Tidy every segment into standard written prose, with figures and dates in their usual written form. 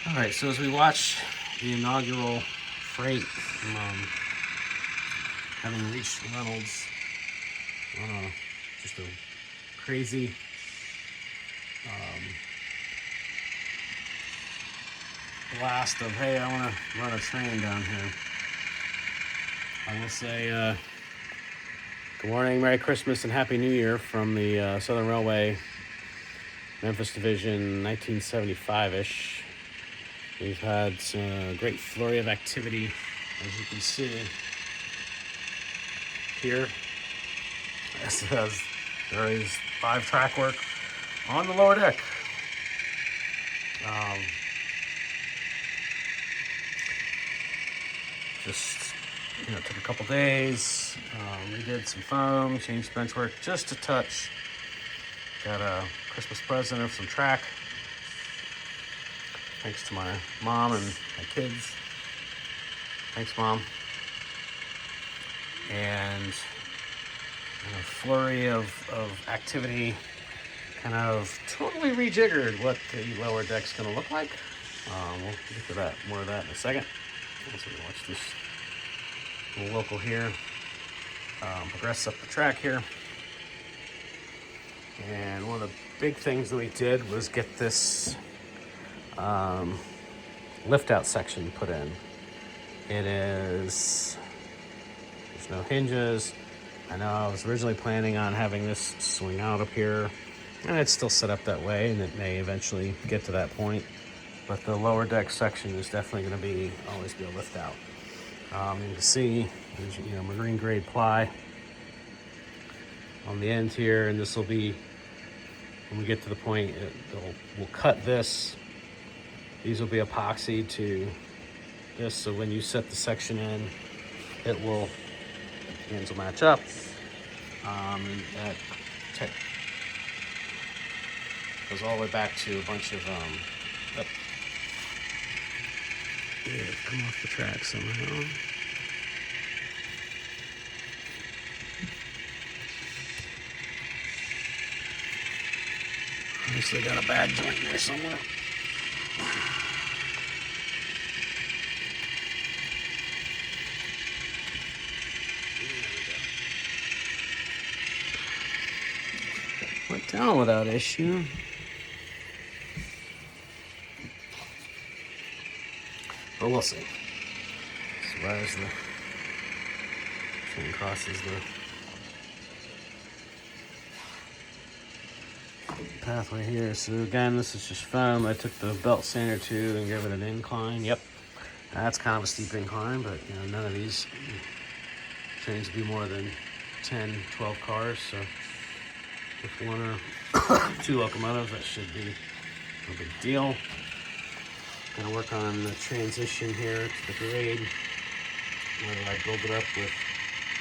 All right, so as we watch the inaugural freight from having reached Reynolds on just a crazy blast of, hey, I want to run a train down here. I will say good morning, Merry Christmas, and Happy New Year from the Southern Railway Memphis Division 1975-ish. We've had a great flurry of activity, as you can see here. As there is 5 track work on the lower deck. Um, just took a couple days. We did some foam, changed bench work just a touch. Got a Christmas present of some track, thanks to my mom and my kids. Thanks, Mom. And a flurry of activity kind of totally rejiggered what the lower deck's going to look like. We'll get to that, more of that in a second. Let's watch this little local here progress up the track here. And one of the big things that we did was get this lift out section put in. There's no hinges. I know I was originally planning on having this swing out up here, and it's still set up that way, and it may eventually get to that point. But the lower deck section is definitely going to always be a lift out. You can see there's marine grade ply on the end here, and this will be, when we get to the point, we'll cut this. These will be epoxy to this, so when you set the section in, it will, ends will match up. That goes all the way back to a bunch of come off the track somehow. Obviously got a bad joint there somewhere. Went down without issue. But we'll see. So as the train crosses the pathway here. So again, this is just foam. I took the belt sander tube and gave it an incline. Yep, that's kind of a steep incline, but none of these trains will be more than 10, 12 cars. So with 1 or 2 locomotives, that should be no big deal. Gonna work on the transition here to the grade. Whether I build it up with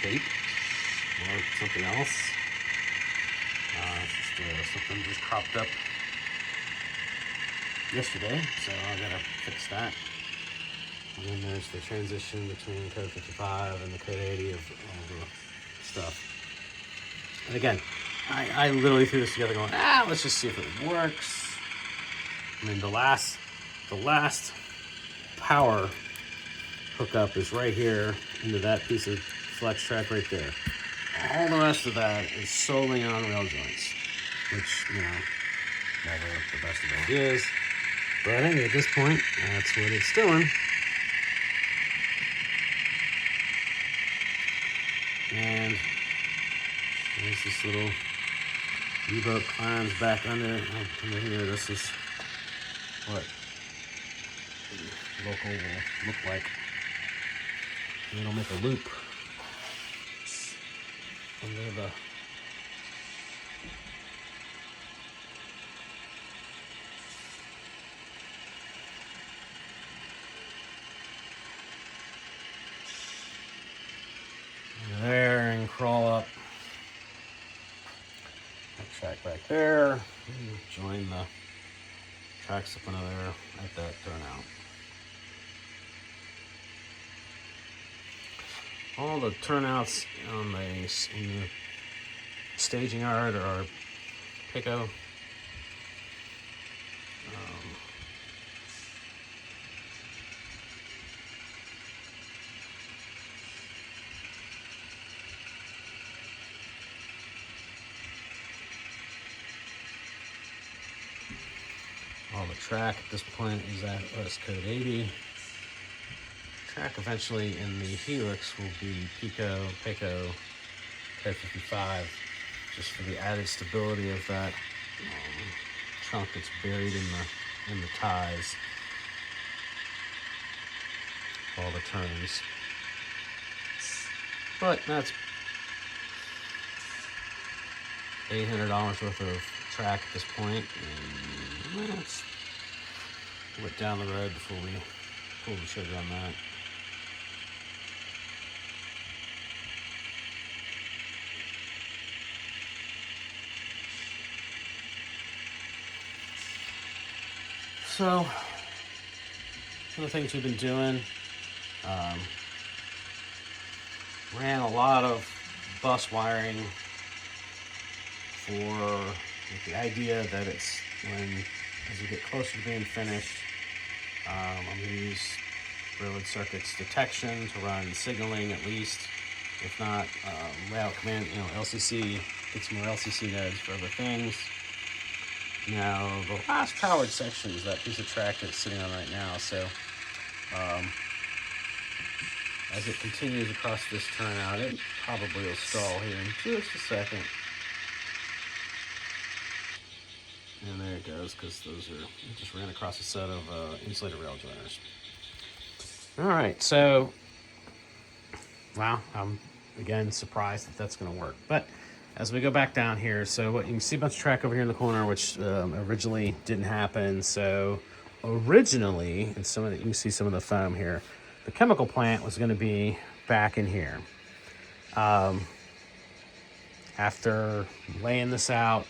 tape or something else. Something just cropped up yesterday, so I gotta fix that. And then there's the transition between code 55 and the code 80 of all the stuff. And again, I literally threw this together going, let's just see if it works. I mean, the last power hookup is right here into that piece of flex track right there. All the rest of that is solely on rail joints, which, never the best of ideas. But I think at this point, that's what it's doing. And there's this little U-boat climbs back under here. This is what the local will look like. And it'll make a loop under the there and crawl up that track back there. Join the tracks up under there at that turnout. All the turnouts in the staging yard are Pico. track at this point is at US code 80. Track eventually in the helix will be Peco code 55, just for the added stability of that trunk that's buried in the ties. All the turns. But that's $800 worth of track at this point, and let's whip down the road before we pull the trigger on that. So, one of the things we've been doing, ran a lot of bus wiring for the idea that it's as you get closer to being finished, I'm going to use railroad circuits detection to run signaling at least, if not layout command, LCC, get some more LCC nodes for other things. Now, the last powered section is that piece of track that's sitting on right now, so as it continues across this turnout, it probably will stall here in just a second. And there it goes, because it just ran across a set of insulated rail joiners. All right, so, wow, I'm again surprised that that's going to work. But as we go back down here, so what you can see a bunch of track over here in the corner, which originally didn't happen. So originally, and you can see some of the foam here, the chemical plant was going to be back in here. After laying this out,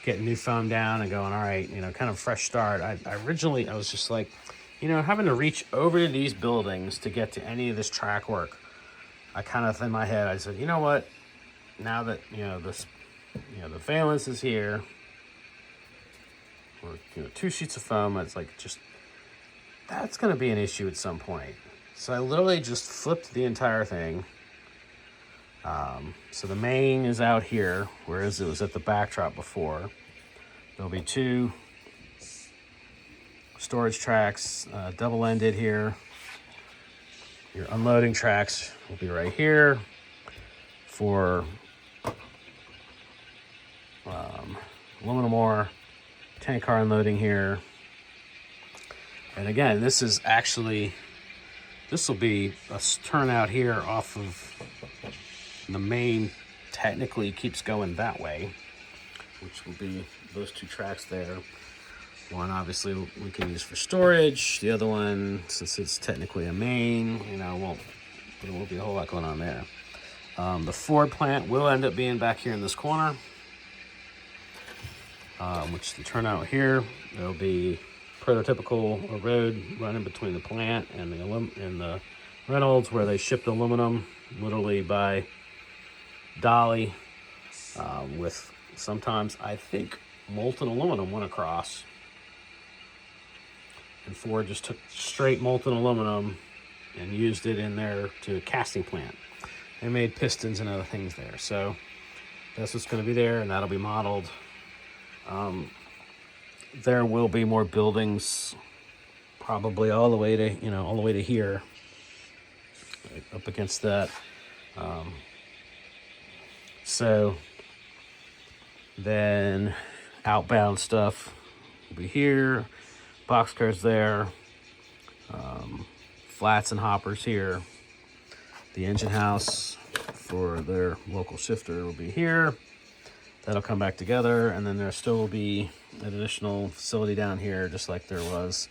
getting new foam down and going, all right, kind of fresh start. I was just like, having to reach over to these buildings to get to any of this track work. I kind of, in my head, I said, you know what? Now that, the valence is here, or, 2 sheets of foam, it's like, that's going to be an issue at some point. So I literally just flipped the entire thing. So the main is out here, whereas it was at the backdrop before. There'll be 2 storage tracks, double-ended here. Your unloading tracks will be right here for aluminum ore, tank car unloading here. And again, this will be a turnout here off of the main, technically keeps going that way, which will be those 2 tracks there. One obviously we can use for storage. The other one, since it's technically a main, there won't be a whole lot going on there. The Ford plant will end up being back here in this corner, which the turnout here, there'll be prototypical road running between the plant and the Reynolds, where they ship the aluminum literally by dolly, with sometimes, I think, molten aluminum went across. And Ford just took straight molten aluminum and used it in there to a casting plant. They made pistons and other things there. So that's what's going to be there, and that'll be modeled. There will be more buildings, probably all the way to here, up against that. So then outbound stuff will be here, boxcars there, flats and hoppers here. The engine house for their local shifter will be here. That'll come back together, and then there still will be an additional facility down here, just like there was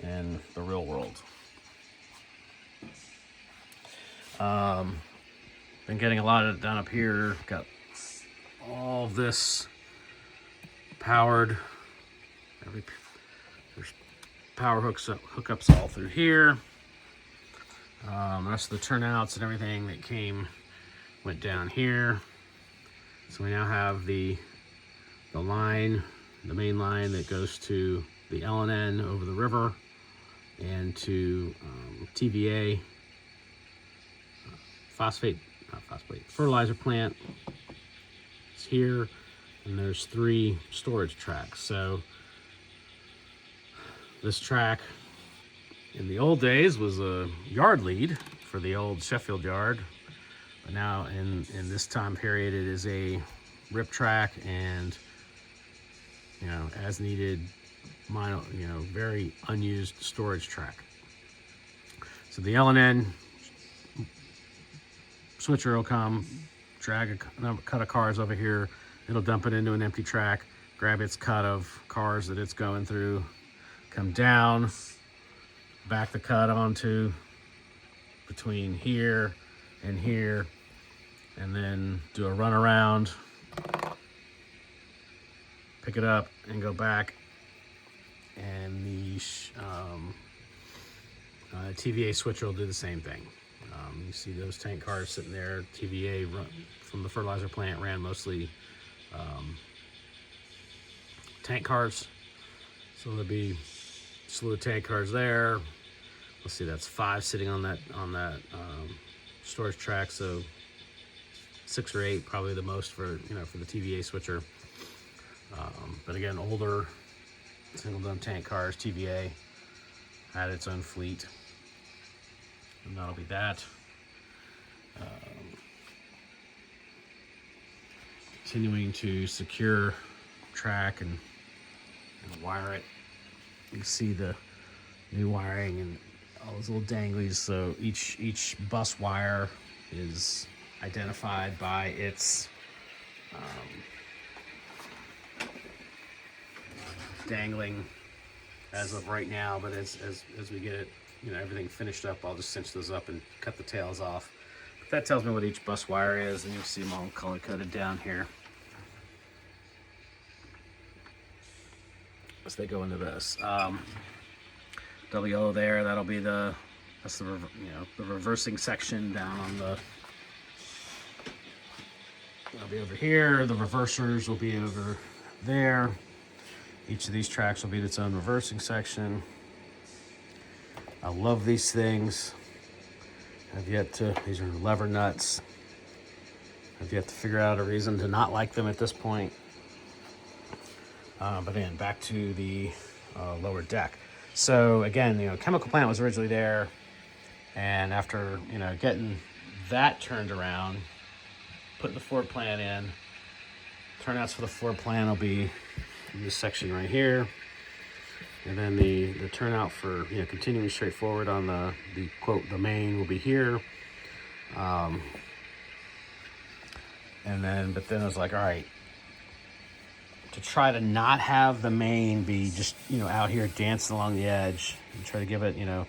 in the real world. Been getting a lot of it done up here. Got all of this powered. There's power hookups all through here. The rest of the turnouts and everything that went down here. So we now have the line, the main line that goes to the LNN over the river and to TVA fertilizer plant. It's here, and there's 3 storage tracks. So This track in the old days was a yard lead for the old Sheffield yard, but now in this time period it is a rip track and, you know, as needed, you know, very unused storage track. So the L&N switcher will come, drag a cut of cars over here, it'll dump it into an empty track, grab its cut of cars that it's going through, come down, back the cut onto between here and here, and then do a run around, pick it up and go back. And the TVA switcher will do the same thing. You see those tank cars sitting there. TVA from the fertilizer plant ran mostly tank cars, so there'll be a slew of tank cars there. Let's see, that's 5 sitting on that storage track, so 6 or 8 probably the most for, you know, for the TVA switcher. But again, older single dump tank cars, TVA had its own fleet, and that'll be that. Continuing to secure track and wire it. You can see the new wiring and all those little danglies. So each bus wire is identified by its dangling as of right now, but as we get it, you know, everything finished up, I'll just cinch those up and cut the tails off. But that tells me what each bus wire is, and you can see them all color coded down here as they go into this. Double yellow there, that'll be that's the reversing section down on the. That'll be over here. The reversers will be over there. Each of these tracks will be its own reversing section. I love these things. These are lever nuts. I've yet to figure out a reason to not like them at this point. But then back to the lower deck. So again, you know, chemical plant was originally there, and after, you know, getting that turned around, putting the floor plan in, turnouts for the floor plan will be in this section right here, and then the turnout for, you know, continuing straight forward on the quote the main will be here. But then I was like, all right, to try to not have the main be just, you know, out here dancing along the edge and try to give it, you know,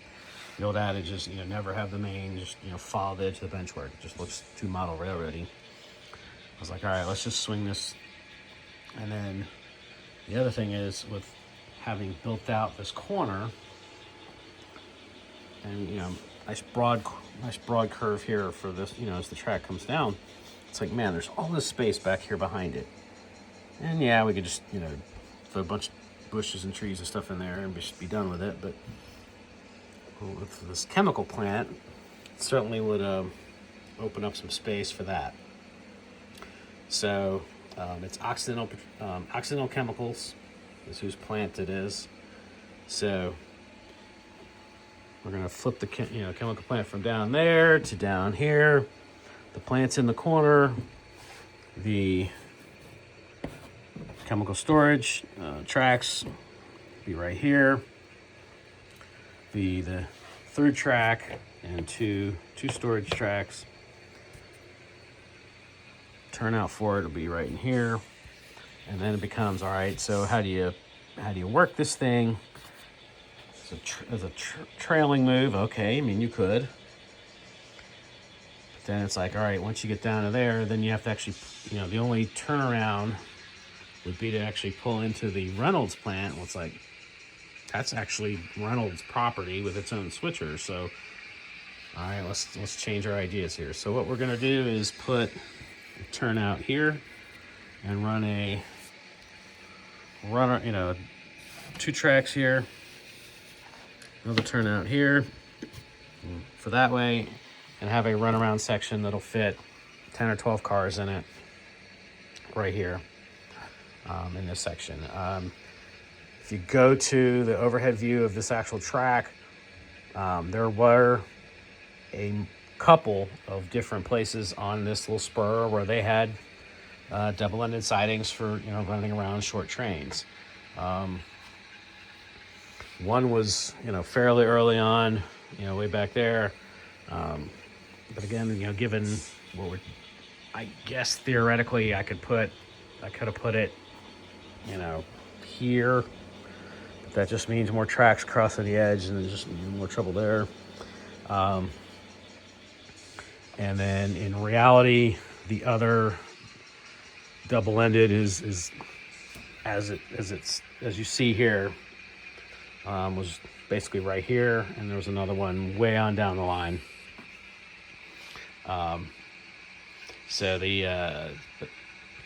the old adage is, you know, never have the main just, you know, follow the edge of the benchwork. It just looks too model railroady. I was like, all right, let's just swing this. And then the other thing is, with having built out this corner and, you know, nice broad curve here for this, you know, as the track comes down, it's like, man, there's all this space back here behind it. And yeah, we could just, you know, throw a bunch of bushes and trees and stuff in there and just be done with it. But with this chemical plant, it certainly would open up some space for that. So it's Occidental Chemicals is whose plant it is. So we're gonna flip the chemical plant from down there to down here. The plant's in the corner. The chemical storage tracks be right here. The third track and two storage tracks. Turnout for it will be right in here, and then it becomes, all right, so how do you work this thing as a trailing move? Okay, I mean, you could, but then it's like, all right, once you get down to there, then you have to actually, you know, the only turnaround would be to actually pull into the Reynolds plant. Well, it's like, that's actually Reynolds property with its own switcher. So all right, let's change our ideas here. So what we're gonna do is put a turnout here and run you know, 2 tracks here, another turnout here for that way, and have a runaround section that'll fit 10 or 12 cars in it right here in this section. If you go to the overhead view of this actual track, there were a couple of different places on this little spur where they had double-ended sidings for, you know, running around short trains. One was, you know, fairly early on, you know, way back there. But again, you know, given what would, I guess theoretically I could have put it, you know, here. But that just means more tracks crossing the edge and there's just more trouble there. And then in reality, the other double-ended is as you see here, was basically right here, and there was another one way on down the line. So but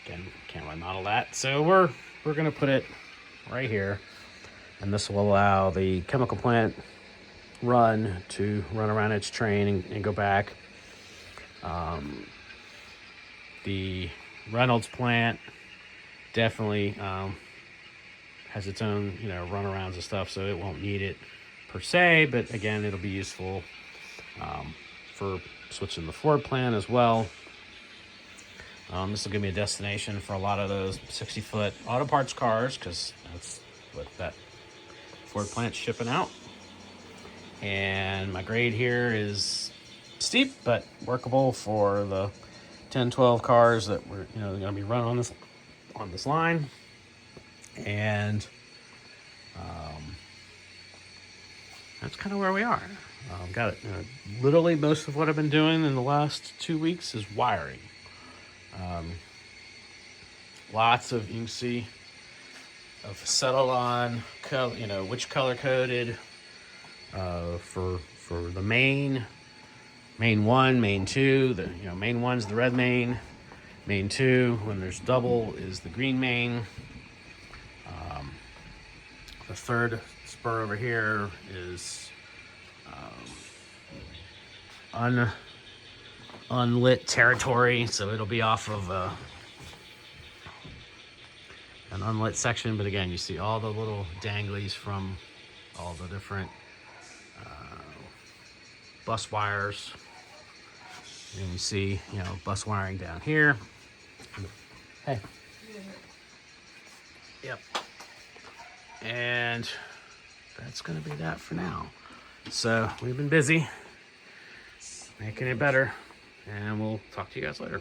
again, can't really model that. So we're gonna put it right here, and this will allow the chemical plant run to run around its train and go back. The Reynolds plant definitely has its own, you know, runarounds and stuff, so it won't need it per se, but again, it'll be useful for switching the Ford plant as well. This will give me a destination for a lot of those 60-foot auto parts cars, because that's what that Ford plant's shipping out. And my grade here is steep, but workable for the 10-12 cars that we're, you know, going to be running on this line. And that's kind of where we are. Got it. Literally most of what I've been doing in the last 2 weeks is wiring. Lots of, you can see, of settled on, you know, which color coded for the main 1, main 2. The, you know, main 1's the red main. Main 2, when there's double, is the green main. The third spur over here is unlit territory, so it'll be off of an unlit section. But again, you see all the little danglies from all the different bus wires. And you see, you know, bus wiring down here. Hey. Yep. And that's going to be that for now. So we've been busy making it better, and we'll talk to you guys later.